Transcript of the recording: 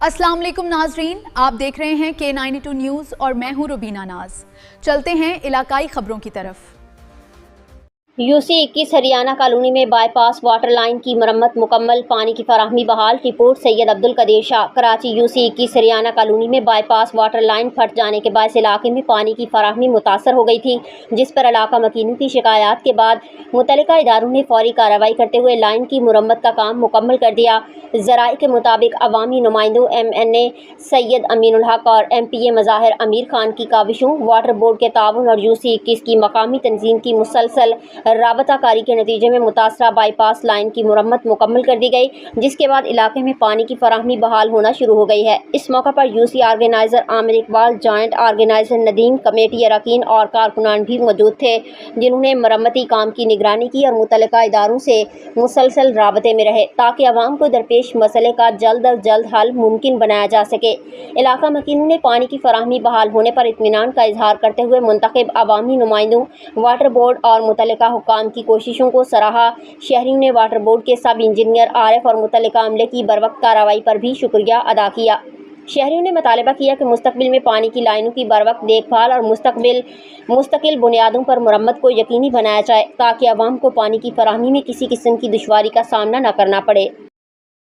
अस्सलाम वालेकुम नाजरीन, आप देख रहे हैं K92 न्यूज़ और मैं हूं रुबीना नाज। चलते हैं इलाकाई खबरों की तरफ। UC-21 हरियाणा कॉलोनी में बाईपास वाटर लाइन की मरम्मत मुकम्मल, पानी की फराहमी बहाल। Report Syed Abdul Qadir Shah. Karachi UC-21 Haryana colony में बाईपास वाटर लाइन फट जाने के बाद इलाके में पानी की फराहमी मुतासर हो गई थी, जिस पर इलाका मकीनों की शिकायत के बाद मुतल्लिका इदारों ने फौरी कार्रवाई करते हुए लाइन की मुरम्मत का काम मुकम्मल कर दिया। ज़राए के मुताबिक अवामी नुमाइंदों MNA सैयद अमीनुल हक और MPA मज़ाहिर अमीर खान की काविशों, वाटर बोर्ड के ताउन और UC-21 की मकामी तंजीम की मुसलसल राबताकारी के नतीजे में मुतासरा बाईपास लाइन की मुरम्मत मुकम्मल कर दी गई, जिसके बाद इलाके में पानी की फराहमी बहाल होना शुरू हो गई है। इस मौका पर UC organiser Aamir Iqbal, joint organiser Nadeem, committee अरकान और कारकुनान भी मौजूद थे, जिन्होंने मरम्मती काम की निगरानी की और मुतल्लिका इदारों से मुसलसल राबते में रहे ताकि अवाम को दरपेश मसले का जल्द अज जल्द हल मुमकिन बनाया जा सके। इलाका मकीनों ने पानी की फराहमी बहाल होने पर इत्मीनान का इजहार करते हुए मुंतखब अवामी नुमाइंदों, वाटर बोर्ड और मुतल्लिका हुक्काम की कोशिशों को सराहा। शहरियों ने वाटर बोर्ड के सब इंजीनियर आरिफ और मुतल्लिका अमले की बरवक्त कार्रवाई पर भी शुक्रिया अदा किया। शहरियों ने मुतालबा किया कि मुस्तकबिल में पानी की लाइनों की बरवक्त देखभाल और मुस्तकिल बुनियादों पर मुरम्मत को यकीनी बनाया जाए ताकि अवाम को पानी की फराहमी में किसी किस्म की दुश्वारी का सामना न करना पड़े।